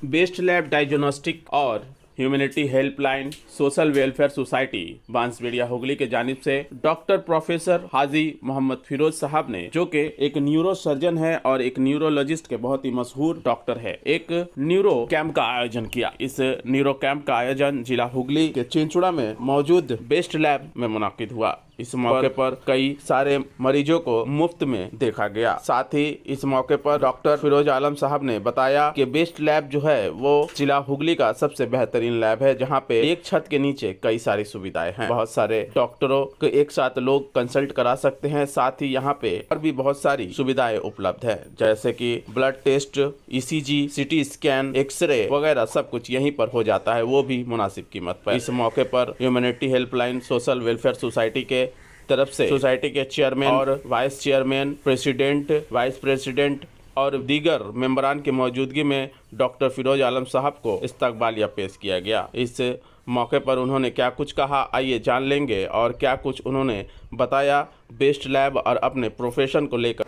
Best lab diagnostic और humanity helpline social welfare society Bansberia Hooghly के जानिब से डॉक्टर प्रोफेसर हाजी मोहम्मद फिरोज साहब ने, जो कि एक न्यूरो सर्जन है और एक न्यूरोलॉजिस्ट के बहुत ही मशहूर डॉक्टर है, एक न्यूरो कैंप का आयोजन किया। इस न्यूरो कैंप का आयोजन जिला हुगली के चिंचुड़ा में मौजूद बेस्ट लैब में मुनाकिद हुआ। इस मौके पर कई सारे मरीजों को मुफ्त में देखा गया। साथ ही इस मौके पर डॉक्टर फिरोज आलम साहब ने बताया कि बेस्ट लैब जो है वो जिला हुगली का सबसे बेहतरीन लैब है, जहां पे एक छत के नीचे कई सारी सुविधाएं हैं। बहुत सारे डॉक्टरों को एक साथ लोग कंसल्ट करा सकते हैं। साथ ही यहाँ पे और भी बहुत सारी सुविधाएं उपलब्ध है, जैसे कि blood test, ECG, CT scan, x ray वगैरह सब कुछ यहीं पर हो जाता है, वो भी मुनासिब कीमत पर। इस मौके पर humanity helpline social welfare society के तरफ से सोसाइटी के चेयरमैन और vice chairman, president, vice president और दीगर मेंबरान की मौजूदगी में डॉक्टर फिरोज आलम साहब को इस्तकबालिया पेश किया गया। इस मौके पर उन्होंने क्या कुछ कहा, आइए जान लेंगे और क्या कुछ उन्होंने बताया बेस्ट लैब और अपने प्रोफेशन को लेकर।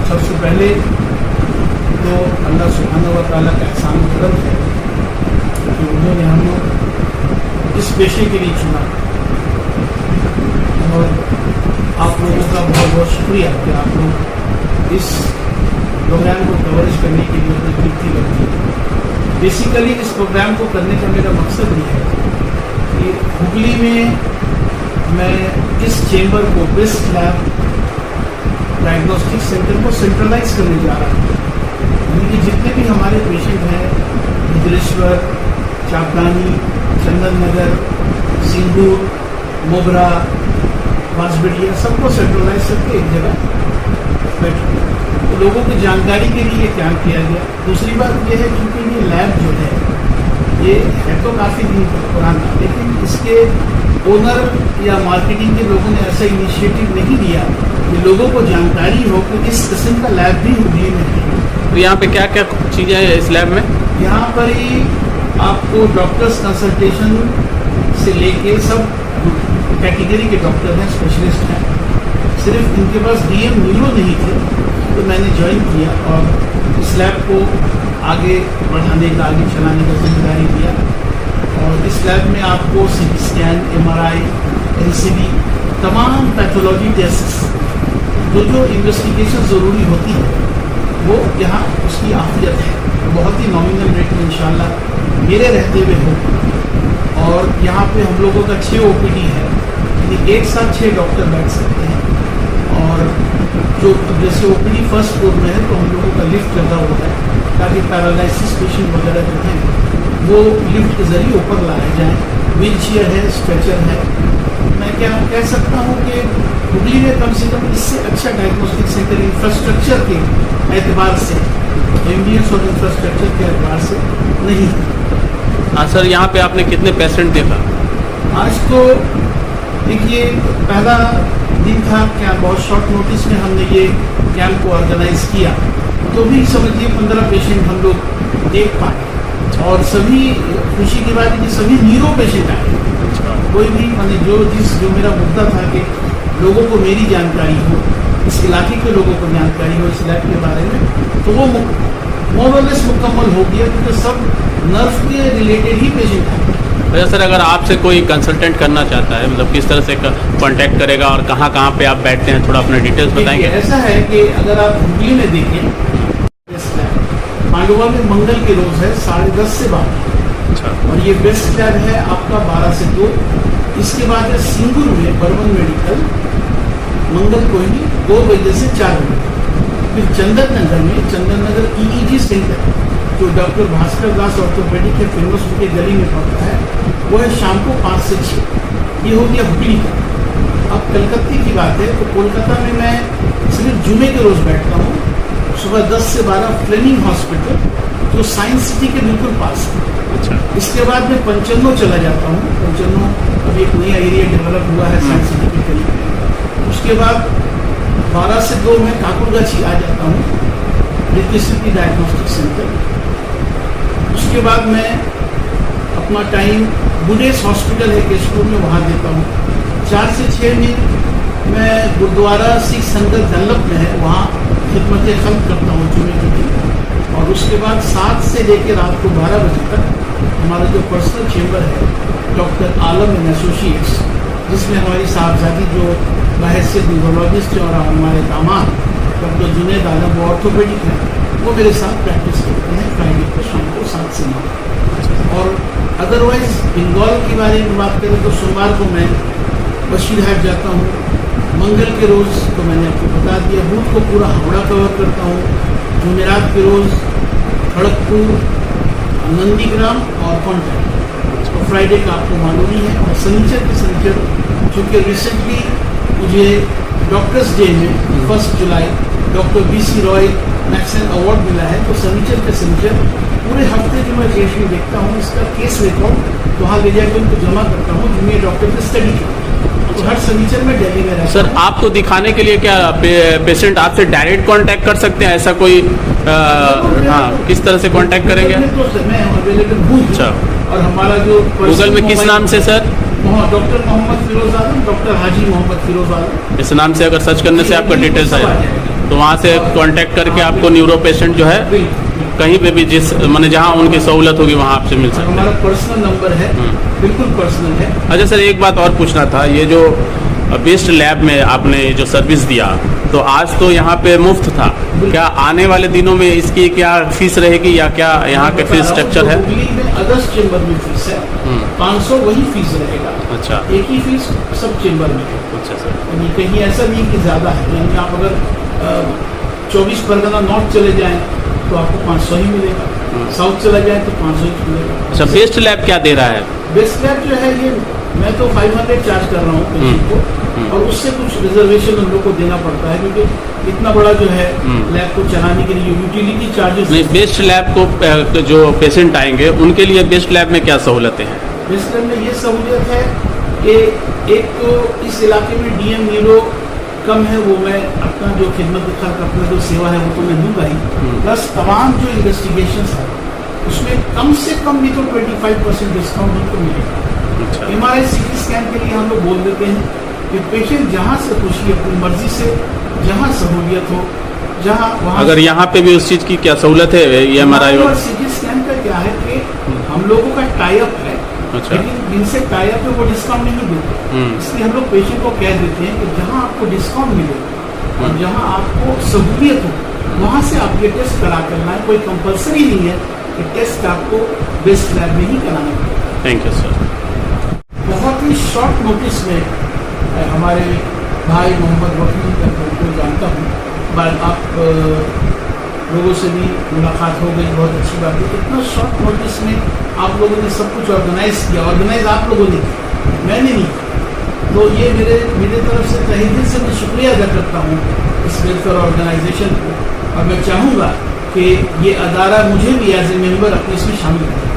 सबसे पहले तो अल्लाह सुब्हानहू व तआला का एहसान करम है कि उन्होंने हमें इस पेशे के लिए चुना, और आप लोगों का बहुत बहुत शुक्रिया कि आप लोग इस प्रोग्राम को कवरेज करने के लिए अपनी कीमती वक्त दी। बेसिकली इस प्रोग्राम को करने का मेरा मकसद ये है कि हुगली में मैं इस चेंबर को, बेस्ट लैब डायग्नोस्टिक सेंटर को सेंट्रलाइज करने जा रहा हूँ। यानी कि जितने भी हमारे पेशेंट हैं, हिजरेश्वर, चापरानी, चंदन नगर, सिंगूर, मोगरा, बांसबेड़िया, सबको सेंट्रलाइज करके एक जगह बैठे, तो लोगों की जानकारी के लिए क्या किया गया। दूसरी बात यह है क्योंकि ये लैब जो है ये है तो काफ़ी दिन पुराना, लेकिन इसके ओनर या मार्केटिंग के लोगों ने ऐसा इनिशिएटिव नहीं लिया कि लोगों को जानकारी हो कि इस किस्म का लैब भी हुगली में है। तो यहाँ पे क्या क्या चीज़ें हैं इस लैब में? यहाँ पर ही आपको डॉक्टर्स कंसल्टेशन से लेके सब कैटेगरी के डॉक्टर हैं, स्पेशलिस्ट हैं। सिर्फ इनके पास DM न्यूरो नहीं थे, तो मैंने ज्वाइन किया और इस लैब को आगे बढ़ाने का, आगे चलाने का जिम्मेदारी दिया। और इस लैब में आपको CT स्कैन, MRI, LCD, तमाम पैथोलॉजी टेस्ट, जो इन्वेस्टिगेशन ज़रूरी होती है वो यहाँ उसकी आफियत है। बहुत ही नॉमिनल रेट में इंशाल्लाह मेरे रहते हुए हो। और यहाँ पे हम लोगों का 6 OPD है, यानी एक साथ 6 डॉक्टर बैठ सकते हैं। और जो जैसे OPD फर्स्ट फ्लोर में है तो हम लोगों का लिफ्ट लगा हुआ है, ताकि पैरालिसिस पेशेंट वगैरह जो हैं वो लिफ्ट के ज़रिए ऊपर लाए जाएँ। व्हील चेयर है, स्ट्रेचर है। मैं क्या कह सकता हूँ कि हुगली में कम से कम इससे अच्छा डायग्नोस्टिक सेंटर इंफ्रास्ट्रक्चर के एतबार से, एम्बियंस और इंफ्रास्ट्रक्चर के एतबार से नहीं है। हाँ सर, यहाँ पे आपने कितने पेशेंट देखा? आज तो देखिए पहला दिन था, क्या बहुत शॉर्ट नोटिस में हमने ये कैंप को ऑर्गेनाइज किया, तो भी समझिए 15 पेशेंट हम लोग देख पाए। और सभी खुशी की बात है कि सभी न्यूरो पेशेंट आए। कोई भी मैंने जो मेरा मुद्दा था कि लोगों को मेरी जानकारी हो, इस इलाके के लोगों को जानकारी हो इस लैब के बारे में, तो वो मोर और लेस मुकम्मल हो गया, क्योंकि सब नर्व के रिलेटेड ही पेशेंट हैं। अच्छा सर, अगर आपसे कोई कंसल्टेंट करना चाहता है, मतलब किस तरह से कांटेक्ट करेगा और कहाँ कहाँ पे आप बैठते हैं, थोड़ा अपने डिटेल्स बताएंगे? ऐसा है कि अगर आप हुगली में देखें, पांडुआ में मंगल के रोज है 10:30 से 12। अच्छा। और ये बेस्ट लैब है आपका 12 से 2। इसके बाद है सिंगूर में बर्मन मेडिकल, मंगल को ही 2 बजे से 4 बजे। फिर चंदन नगर EEG सेंटर, जो डॉक्टर भास्कर दास ऑर्थोपेडिक के फेमस उनके गली में पड़ता है, वो है शाम को 5 से 6। ये हो गया हुगली का। अब कलकत्ते की बात है तो कोलकाता में मैं सिर्फ जुमे के रोज बैठता हूँ, सुबह 10 से 12 फ्लेमिंग हॉस्पिटल, जो साइंस सिटी के बिल्कुल पास है। अच्छा। इसके बाद मैं पंचन्नो चला जाता हूँ। पंचन्नो अभी एक नया एरिया डेवलप हुआ है साइंस सिटी के करीब। उसके बाद 12 से 2 में काकुरगाछी आ जाता हूँ, रितिसिटी डायग्नोस्टिक सेंटर। उसके बाद मैं अपना टाइम बुडेस हॉस्पिटल है केशपुर में, वहाँ देता हूँ। 4 से 6 में मैं गुरुद्वारा सिख संगत दल्लभ में है, वहाँ खिदमतें खत्म करता हूँ जुमे के दिन, और उसके बाद 7 से लेकर रात को 12 बजे तक हमारा जो पर्सनल चेम्बर है डॉक्टर आलम एंड एसोसिएट्स, जिसमें हमारी साहबजादी जो बाहैसियत न्यूरोलॉजिस्ट है और हमारे दामाद डॉक्टर जुनेद आलम वो ऑर्थोपेडिक है, वो मेरे साथ प्रैक्टिस करते हैं फ्राइडे को शाम को 7 से 9। और अदरवाइज बंगाल के बारे में बात करें तो सोमवार को मैं बशीरहाट जाता हूँ, मंगल के रोज़ तो मैंने आपको बता दिया, बुध को पूरा हावड़ा कवर करता हूँ, जुमेरात के रोज़ खड़गपुर, नंदीग्राम और कॉन्टैक्ट, और फ्राइडे का आपको मालूम ही है। और शनिचर के शनिचर, चूँकि रिसेंटली मुझे डॉक्टर्स डे में 1 जुलाई डॉक्टर BC रॉय मैक्सन अवार्ड मिला है, तो शनिचर के शनिचर पूरे हफ्ते जो मैं केस में देखता हूँ, इसका केस रिकॉर्ड वहाँ ले जाकर उनको जमा करता हूँ, जिन्हें डॉक्टर ने स्टडी किया। तो हर शनिचर में दिल्ली में रहता सर, आपको दिखाने के लिए क्या पेशेंट आपसे डायरेक्ट कांटेक्ट कर सकते हैं? ऐसा कोई हाँ, किस तरह से कांटेक्ट करेंगे? तो मैं अवेलेबल हूँ। अच्छा, और हमारा जो गूगल में किस नाम से sir? Doctor Mohammad Firoz Alam, doctor हाजी मोहम्मद फिरोज आलम, इस नाम से अगर सर्च करने से आपका डिटेल्स आएगा, तो वहाँ से कांटेक्ट करके आपको न्यूरो पेशेंट जो है कहीं पे भी जिस माने जहाँ उनकी सहूलत होगी वहाँ आपसे मिल सकते हैं। हमारा पर्सनल नंबर है, बिल्कुल पर्सनल है। अच्छा सर, एक बात और पूछना था, ये जो बेस्ट लैब में आपने जो सर्विस दिया, तो आज तो यहाँ पे मुफ्त था, क्या आने वाले दिनों में इसकी क्या फीस रहेगी या क्या यहाँ का फीस स्ट्रक्चर है? हुगली में अगस्त चेम्बर में फीस है 500, वही फीस रहेगा। अच्छा, एक ही फीस सब चेम्बर में है। अच्छा सर, यानी कहीं ऐसा नहीं कि ज़्यादा है, यानी आप अगर 24 परगना नॉर्थ चले जाएं तो आपको 500 ही मिलेगा, साउथ चला जाए तो 500 ही मिलेगा। अच्छा, बेस्ट लैब क्या दे रहा है? बेस्ट लैब जो है ये मैं तो 500 चार्ज कर रहा हूँ पेशेंट को, और उससे कुछ रिजर्वेशन हम लोग को देना पड़ता है, क्योंकि इतना बड़ा जो है लैब को चलाने के लिए यूटिलिटी चार्जेस। नहीं, बेस्ट लैब को जो पेशेंट आएंगे उनके लिए बेस्ट लैब में क्या सहूलतें हैं? बेस्ट लैब में ये सहूलियत है कि एक तो इस इलाके में DM न्यूरो कम है, वो मैं अपना जो खिदमत अपना जो सेवा है वो तो मैं दूंगा ही, प्लस तमाम जो इन्वेस्टिगेशन है उसमें कम से कम भी तो 25% डिस्काउंट उनको मिलेगा। अच्छा, MRI CT स्कैन के लिए हम लोग बोल देते हैं कि पेशेंट जहाँ से खुशी अपनी मर्जी से जहाँ सहूलियत हो जहाँ वहाँ। अगर यहाँ पे भी उस चीज़ की क्या सहूलत है? ये MRI और CT स्कैन का क्या है कि हम लोगों का टाई अप है, अच्छा, लेकिन जिनसे टाई अप है वो डिस्काउंट नहीं देते, इसलिए हम लोग पेशेंट को कह देते हैं कि जहाँ आपको डिस्काउंट मिले और जहाँ आपको सहूलियत हो वहाँ से आप ये टेस्ट करा करना है। कोई कंपलसरी नहीं है कि टेस्ट आपको बेस्ट लैब में ही कराना है। Thank you sir. बहुत ही शॉर्ट नोटिस में हमारे भाई मोहम्मद वकील को जानता हूँ, बट आप लोगों से भी मुलाकात हो गई, बहुत अच्छी बात है। इतना शॉर्ट नोटिस में आप लोगों ने सब कुछ ऑर्गेनाइज किया, ऑर्गेनाइज आप लोगों ने किया, मैंने नहीं किया। तो ये मेरे तरफ से तहे दिल से मैं शुक्रिया अदा करता हूँ इस वेलफेयर ऑर्गेनाइजेशन को, और मैं चाहूँगा कि ये अदारा मुझे भी एज ए मेंबर अपने इसमें शामिल करें।